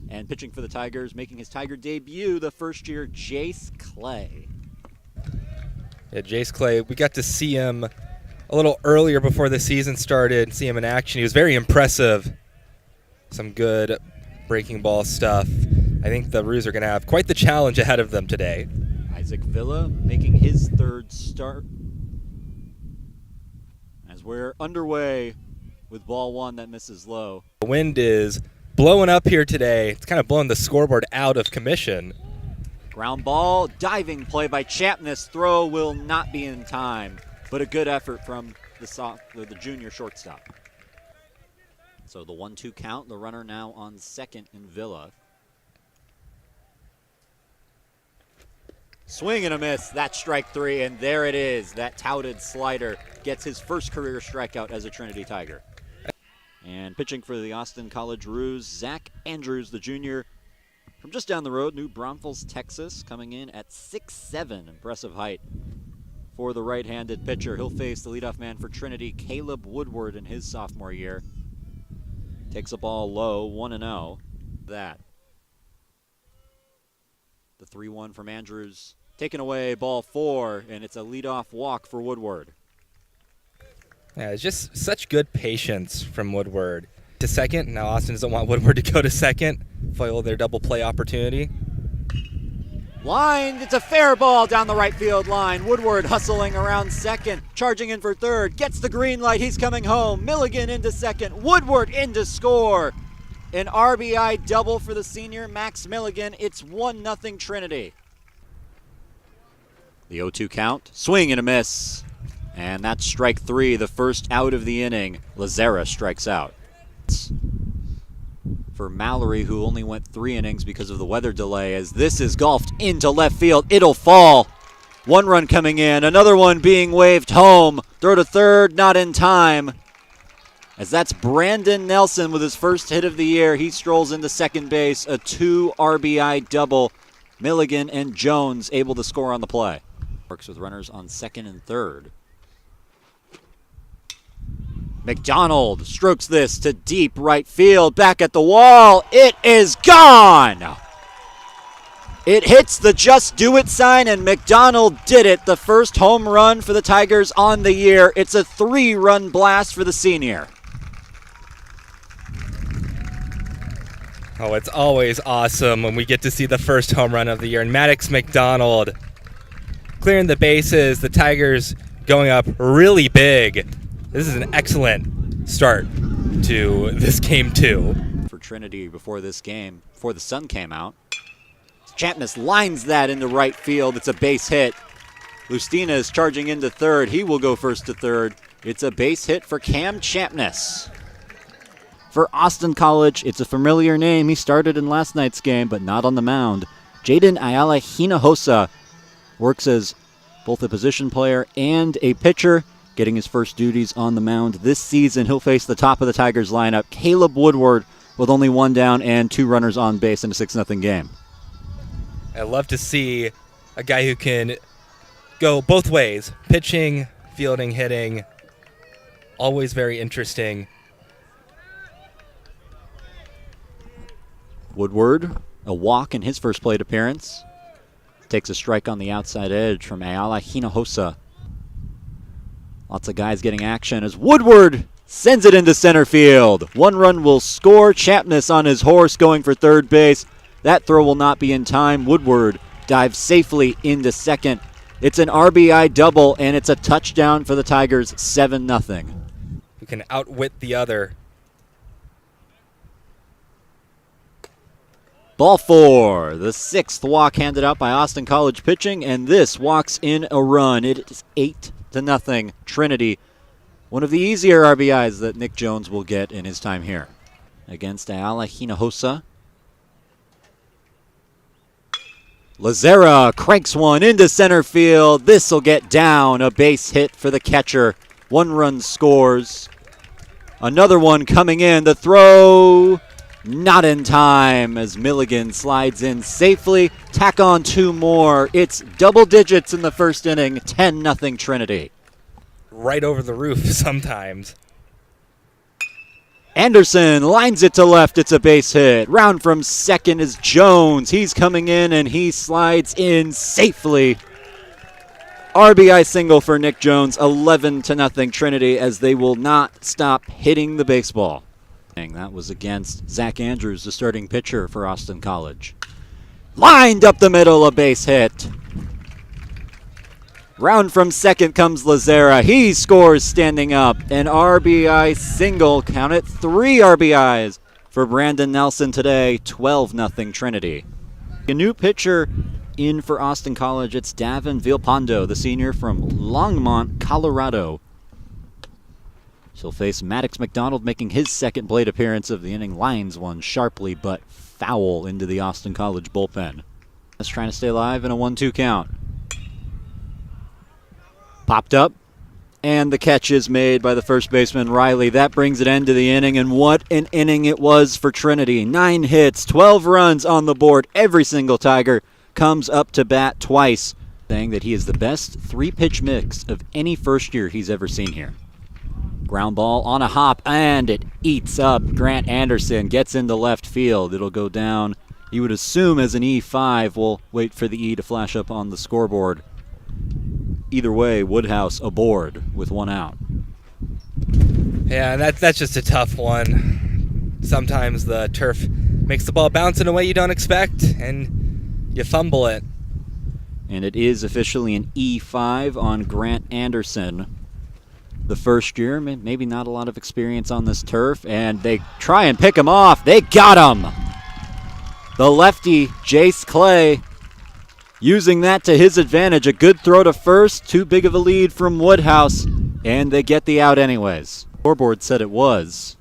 And pitching for the Tigers, making his Tiger debut, the first-year Jace Clay. Yeah, Jace Clay, we got to see him a little earlier before the season started, see him in action. He was very impressive. Some good breaking ball stuff. I think the Roos are going to have quite the challenge ahead of them today. Isaac Villa making his third start. As we're underway with ball one that misses low. The wind is blowing up here today. It's kind of blowing the scoreboard out of commission. Ground ball, diving play by Chapness. Throw will not be in time, but a good effort from the junior shortstop. So the 1-2 count, the runner now on second in Villa. Swing and a miss, that's strike three, and there it is. That touted slider gets his first career strikeout as a Trinity Tiger. And pitching for the Austin College Roos, Zach Andrews, the junior from just down the road, New Braunfels, Texas, coming in at 6'7", impressive height for the right-handed pitcher. He'll face the leadoff man for Trinity, Caleb Woodward, in his sophomore year. Takes a ball low, 1-0. That. The 3-1 from Andrews. Taken away, ball four, and it's a leadoff walk for Woodward. Yeah, it's just such good patience from Woodward. To second, now Austin doesn't want Woodward to go to second. Foil their double play opportunity. Lined, it's a fair ball down the right field line. Woodward hustling around second, charging in for third, gets the green light, he's coming home. Milligan into second, Woodward in to score. An RBI double for the senior, Max Milligan. It's 1-0 Trinity. The 0-2 count, swing and a miss. And that's strike three, the first out of the inning. Lazera strikes out. For Mallory, who only went 3 innings because of the weather delay, as this is golfed into left field. It'll fall. 1 run coming in, another one being waved home. Throw to third, not in time. As that's Brandon Nelson with his first hit of the year. He strolls into second base, a 2 RBI double. Milligan and Jones able to score on the play. Works with runners on second and third. McDonald strokes this to deep right field, back at the wall. It is gone! It hits the just do it sign, and McDonald did it. The first home run for the Tigers on the year. It's a 3-run blast for the senior. Oh, it's always awesome when we get to see the first home run of the year. And Maddox McDonald clearing the bases. The Tigers going up really big. This is an excellent start to this game, too. For Trinity before this game, before the sun came out. Chapness lines that into right field. It's a base hit. Lustina is charging into third. He will go first to third. It's a base hit for Cam Chapness. For Austin College, it's a familiar name. He started in last night's game, but not on the mound. Jaden Ayala Hinojosa works as both a position player and a pitcher, getting his first duties on the mound this season. He'll face the top of the Tigers lineup, Caleb Woodward, with only 1 down and 2 runners on base in a 6-0 game. I love to see a guy who can go both ways, pitching, fielding, hitting. Always very interesting. Woodward, a walk in his first plate appearance. Takes a strike on the outside edge from Ayala Hinojosa. Lots of guys getting action as Woodward sends it into center field. 1 run will score. Chapness on his horse going for third base. That throw will not be in time. Woodward dives safely into second. It's an RBI double, and it's a touchdown for the Tigers, 7-0. Who can outwit the other. Ball 4, the 6th walk handed out by Austin College pitching, and this walks in a run. It is 8-0 Trinity. One of the easier RBIs that Nick Jones will get in his time here. Against Ayala Hinojosa. Lazera cranks one into center field. This will get down. A base hit for the catcher. 1 run scores. Another one coming in. The throw not in time as Milligan slides in safely. Tack on 2 more. It's double digits in the first inning. 10-0 Trinity. Right over the roof sometimes. Anderson lines it to left. It's a base hit. Round from second is Jones. He's coming in and he slides in safely. RBI single for Nick Jones, 11-0 Trinity, as they will not stop hitting the baseball. That was against Zach Andrews, the starting pitcher for Austin College. Lined up the middle, a base hit. Round from second comes Lazera. He scores standing up. An RBI single. Count it, 3 RBIs for Brandon Nelson today. 12-0 Trinity. A new pitcher in for Austin College. It's Davin Villalpando, the senior from Longmont, Colorado. She'll face Maddox McDonald, making his second plate appearance of the inning. Lines one sharply but foul into the Austin College bullpen. Just trying to stay alive in a 1-2 count. Popped up, and the catch is made by the first baseman, Riley. That brings an end to the inning, and what an inning it was for Trinity. 9 hits, 12 runs on the board. Every single Tiger comes up to bat twice, saying that he is the best 3-pitch mix of any first year he's ever seen here. Ground ball on a hop, and it eats up. Grant Anderson gets into left field. It'll go down, you would assume, as an E5. We'll wait for the E to flash up on the scoreboard. Either way, Woodhouse aboard with 1 out. Yeah, that's just a tough one. Sometimes the turf makes the ball bounce in a way you don't expect, and you fumble it. And it is officially an E5 on Grant Anderson. The first year, maybe not a lot of experience on this turf, and they try and pick him off. They got him! The lefty, Jace Clay, using that to his advantage. A good throw to first, too big of a lead from Woodhouse, and they get the out anyways. Scoreboard said it was,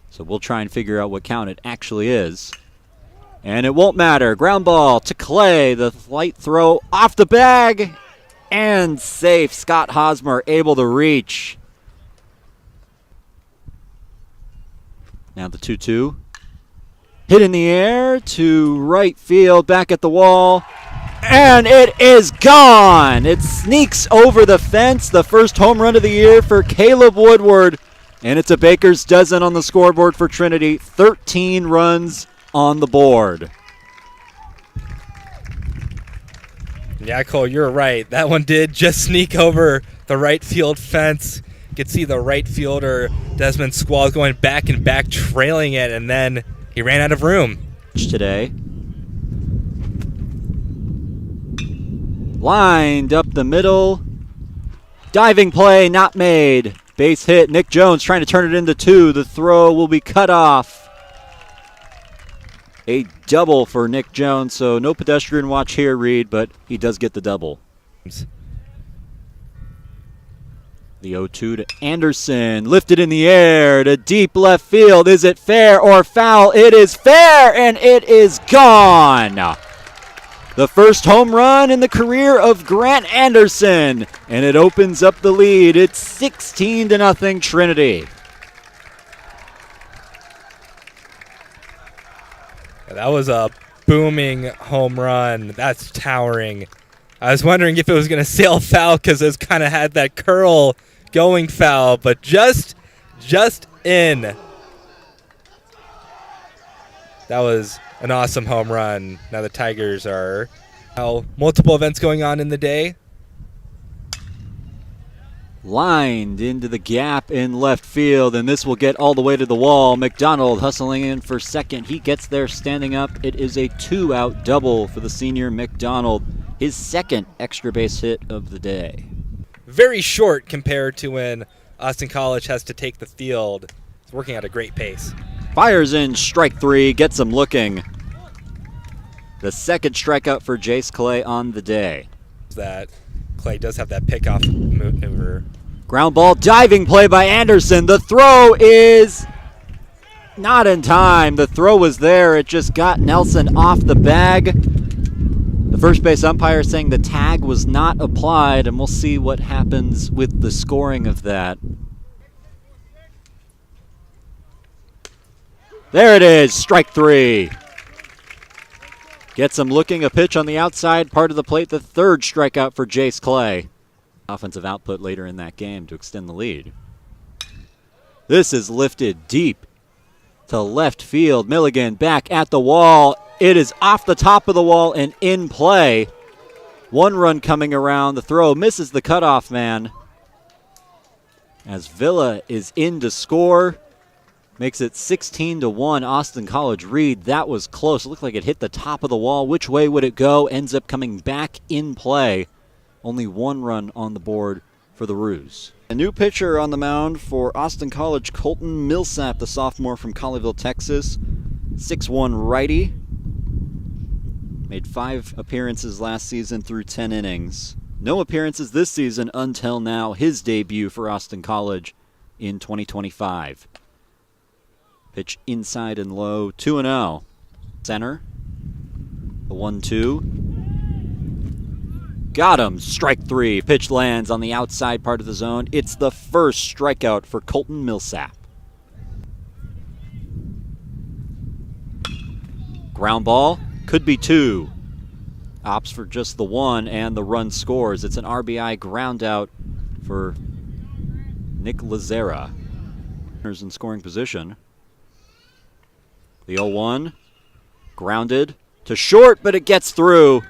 so we'll try and figure out what count it actually is. And it won't matter. Ground ball to Clay. The light throw off the bag, and safe. Scott Hosmer able to reach. Now the 2-2. Hit in the air to right field, back at the wall. And it is gone. It sneaks over the fence. The first home run of the year for Caleb Woodward. And it's a baker's dozen on the scoreboard for Trinity. 13 runs on the board. Yeah, Cole, you're right. That one did just sneak over the right field fence. You could see the right fielder, Desmond Squall, going back and back, trailing it, and then he ran out of room. Today. Lined up the middle. Diving play not made. Base hit. Nick Jones trying to turn it into 2. The throw will be cut off. A double for Nick Jones, so no pedestrian watch here, Reed, but he does get the double. The 0-2 to Anderson. Lifted in the air to deep left field. Is it fair or foul? It is fair, and it is gone. The first home run in the career of Grant Anderson, and it opens up the lead. It's 16-0 Trinity. That was a booming home run. That's towering. I was wondering if it was going to sail foul because it kind of had that curl going foul, but just in. That was an awesome home run. Now the Tigers are multiple events going on in the day. Lined into the gap in left field, and this will get all the way to the wall. McDonald hustling in for second. He gets there standing up. It is a 2-out double for the senior McDonald, his second extra base hit of the day. Very short compared to when Austin College has to take the field. It's working at a great pace. Fires in strike 3, gets him looking. The second strikeout for Jace Clay on the day. That Clay does have that pickoff maneuver. Ground ball diving play by Anderson. The throw is not in time. The throw was there. It just got Nelson off the bag. The first base umpire saying the tag was not applied, and we'll see what happens with the scoring of that. There it is, strike 3. Gets him looking, a pitch on the outside part of the plate, the third strikeout for Jace Clay. Offensive output later in that game to extend the lead. This is lifted deep to left field. Milligan back at the wall. It is off the top of the wall and in play. 1 run coming around. The throw misses the cutoff man. As Villa is in to score. Makes it 16-1 Austin College lead. That was close. It looked like it hit the top of the wall. Which way would it go? Ends up coming back in play. Only 1 run on the board for the Roos. A new pitcher on the mound for Austin College, Colton Millsap, the sophomore from Colleyville, Texas. 6'1 righty. Made 5 appearances last season through 10 innings. No appearances this season until now. His debut for Austin College in 2025. Pitch inside and low, 2-0. Center, the 1-2. Got him, strike 3. Pitch lands on the outside part of the zone. It's the first strikeout for Colton Millsap. Ground ball, could be 2. Opts for just the 1, and the run scores. It's an RBI ground out for Nick Lazera. Runners in scoring position. The 0-1, grounded to short, but it gets through.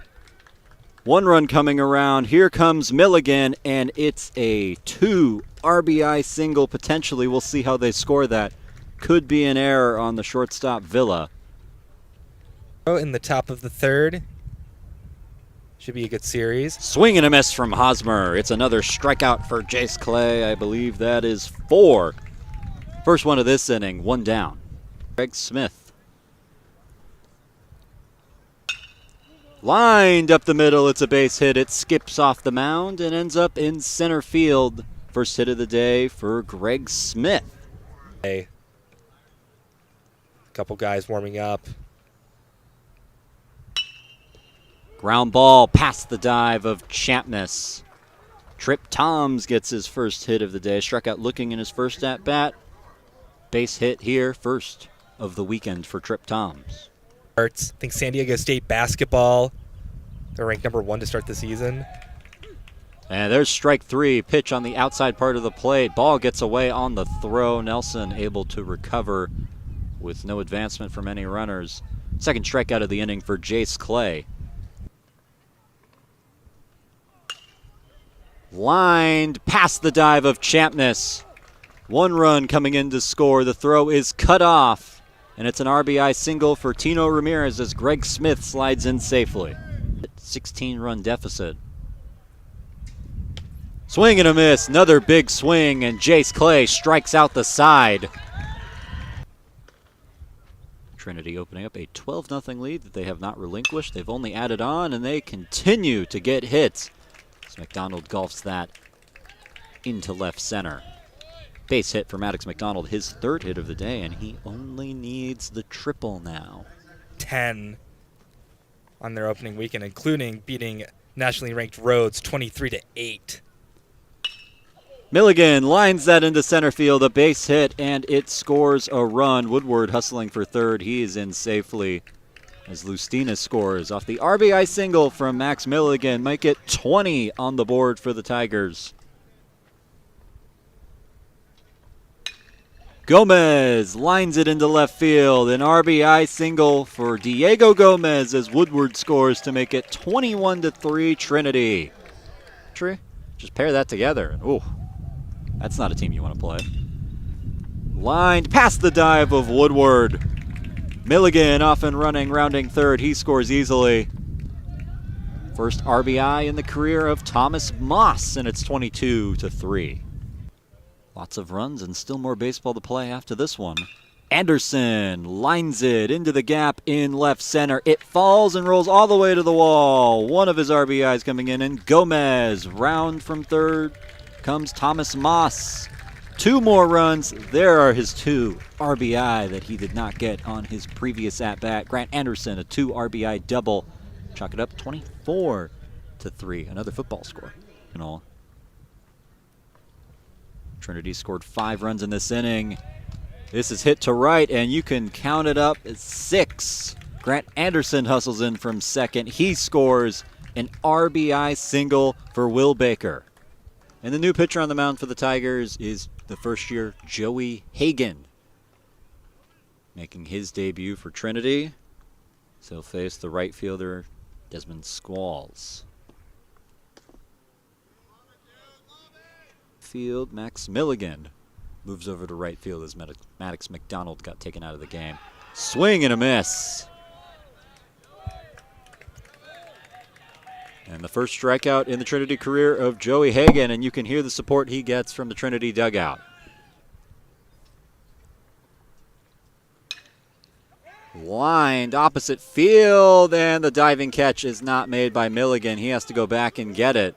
1 run coming around. Here comes Milligan, and it's a 2 RBI single potentially. We'll see how they score that. Could be an error on the shortstop Villa. In the top of the 3rd. Should be a good series. Swing and a miss from Hosmer. It's another strikeout for Jace Clay. I believe that is 4. First one of this inning, 1 down. Greg Smith. Lined up the middle, it's a base hit. It skips off the mound and ends up in center field. First hit of the day for Greg Smith. A couple guys warming up. Ground ball past the dive of Champness. Trip Toms gets his first hit of the day. Struck out looking in his first at-bat. Base hit here, first of the weekend for Trip Toms. I think San Diego State basketball, they're ranked number 1 to start the season. And there's strike 3. Pitch on the outside part of the plate. Ball gets away on the throw. Nelson able to recover with no advancement from any runners. Second strikeout of the inning for Jace Clay. Lined past the dive of Champness. 1 run coming in to score. The throw is cut off. And it's an RBI single for Tino Ramirez as Greg Smith slides in safely. 16-run deficit. Swing and a miss. Another big swing, and Jace Clay strikes out the side. Trinity opening up a 12-0 lead that they have not relinquished. They've only added on, and they continue to get hits. As McDonald golfs that into left center. Base hit for Maddox McDonald, his 3rd hit of the day, and he only needs the triple now. 10 on their opening weekend, including beating nationally ranked Rhodes 23-8. Milligan lines that into center field, a base hit, and it scores a run. Woodward hustling for 3rd. He is in safely as Lustina scores off the RBI single from Max Milligan. Might get 20 on the board for the Tigers. Gomez lines it into left field. An RBI single for Diego Gomez as Woodward scores to make it 21-3 Trinity. Just pair that together. Ooh, that's not a team you want to play. Lined past the dive of Woodward. Milligan off and running, rounding 3rd. He scores easily. First RBI in the career of Thomas Moss, and it's 22-3. Lots of runs and still more baseball to play after this one. Anderson lines it into the gap in left center. It falls and rolls all the way to the wall. One of his RBIs coming in, and Gomez round from 3rd comes Thomas Moss. 2 more runs. There are his 2 RBI that he did not get on his previous at-bat. Grant Anderson, a 2 RBI double. Chalk it up 24-3. Another football score. Trinity scored 5 runs in this inning. This is hit to right, and you can count it up as 6. Grant Anderson hustles in from 2nd. He scores an RBI single for Will Baker. And the new pitcher on the mound for the Tigers is the first-year Joey Hagan. making his debut for Trinity. So he'll face the right fielder, Desmond Squalls. Field, Max Milligan moves over to right field as Maddox McDonald got taken out of the game. Swing and a miss. And the first strikeout in the Trinity career of Joey Hagan, and you can hear the support he gets from the Trinity dugout. Lined opposite field, and the diving catch is not made by Milligan. He has to go back and get it.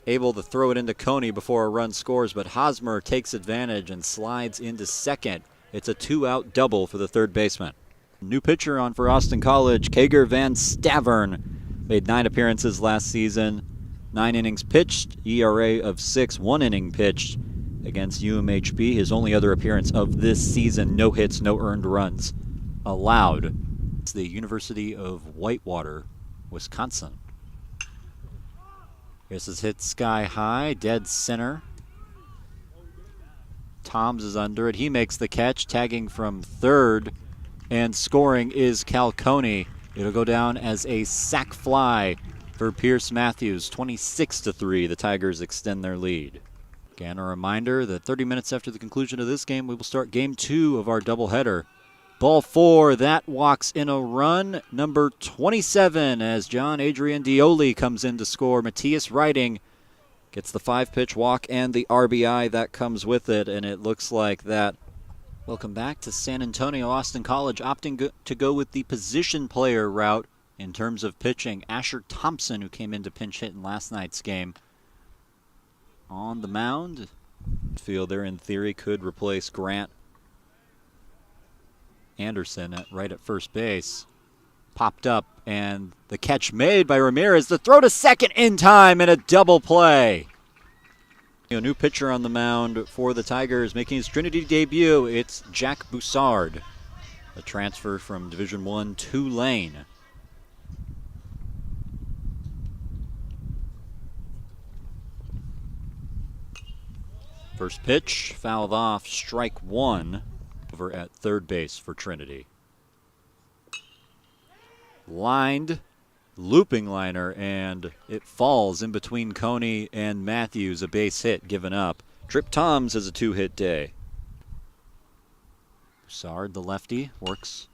Able to throw it into Coney before a run scores, but Hosmer takes advantage and slides into second. It's a 2-out double for the third baseman. New pitcher on for Austin College, Kager Van Stavern. Made 9 appearances last season, 9 innings pitched, ERA of 6, 1 inning pitched against UMHB. His only other appearance of this season, no hits, no earned runs allowed. It's the University of Whitewater, Wisconsin. This is hit sky high, dead center. Toms is under it. He makes the catch, tagging from third, and scoring is Cal Coney. It'll go down as a sac fly for Pierce Matthews. 26-3, the Tigers extend their lead. Again, a reminder that 30 minutes after the conclusion of this game, we will start game 2 of our doubleheader. Ball 4, that walks in a run. Number 27 as John Adrian Dioli comes in to score. Matthias Riding gets the 5-pitch walk and the RBI that comes with it, and it looks like that. Welcome back to San Antonio. Austin College opting to go with the position player route in terms of pitching. Asher Thompson, who came in to pinch hit in last night's game, on the mound. Fielder, in theory, could replace Grant Anderson right at first base. Popped up, and the catch made by Ramirez. The throw to second in time, and a double play. A new pitcher on the mound for the Tigers making his Trinity debut. It's Jack Boussard, a transfer from Division I Tulane. First pitch fouled off, strike 1 over at third base for Trinity. Lined, looping liner, and it falls in between Coney and Matthews. A base hit given up. Trip Toms has a 2-hit day. Boussard, the lefty, works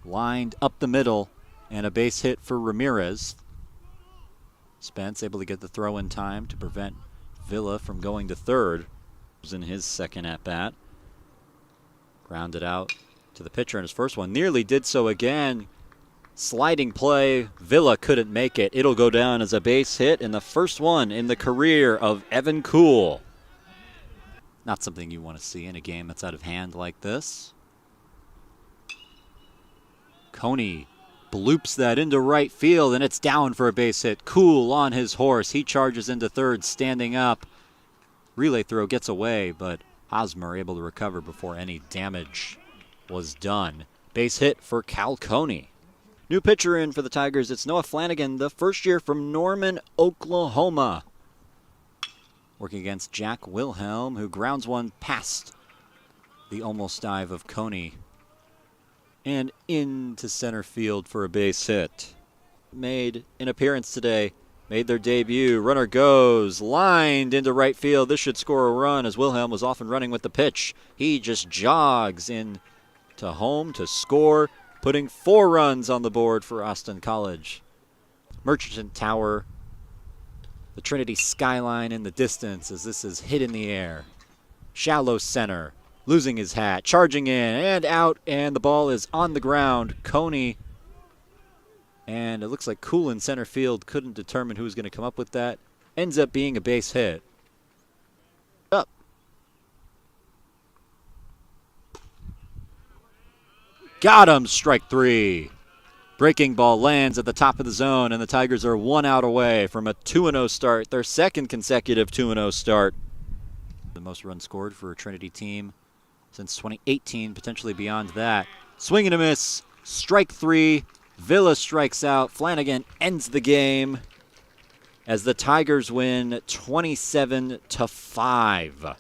lined up the middle, and a base hit for Ramirez. Spence able to get the throw in time to prevent Villa from going to third. In his second at bat. Grounded out to the pitcher in his first one. Nearly did so again. Sliding play. Villa couldn't make it. It'll go down as a base hit, and the first one in the career of Evan Kuhl. Not something you want to see in a game that's out of hand like this. Coney bloops that into right field, and it's down for a base hit. Kuhl on his horse. He charges into third, standing up. Relay throw gets away, but Hosmer able to recover before any damage was done. Base hit for Cal Coney. New pitcher in for the Tigers. It's Noah Flanagan, the first year from Norman, Oklahoma. Working against Jack Wilhelm, who grounds one past the almost dive of Coney and into center field for a base hit. Made an appearance today. Made their debut. Runner goes. Lined into right field. This should score a run as Wilhelm was off and running with the pitch. He just jogs in to home to score, putting 4 runs on the board for Austin College. Merchant Tower. The Trinity skyline in the distance as this is hit in the air. Shallow center. Losing his hat. Charging in and out, and the ball is on the ground. Coney. And it looks like Kuhl in center field couldn't determine who was going to come up with that. Ends up being a base hit. Up. Got him, strike 3. Breaking ball lands at the top of the zone, and the Tigers are 1 out away from a 2-0 start. Their second consecutive 2-0 start. The most runs scored for a Trinity team since 2018, potentially beyond that. Swing and a miss, strike 3. Villa strikes out. Flanagan ends the game as the Tigers win 27-5.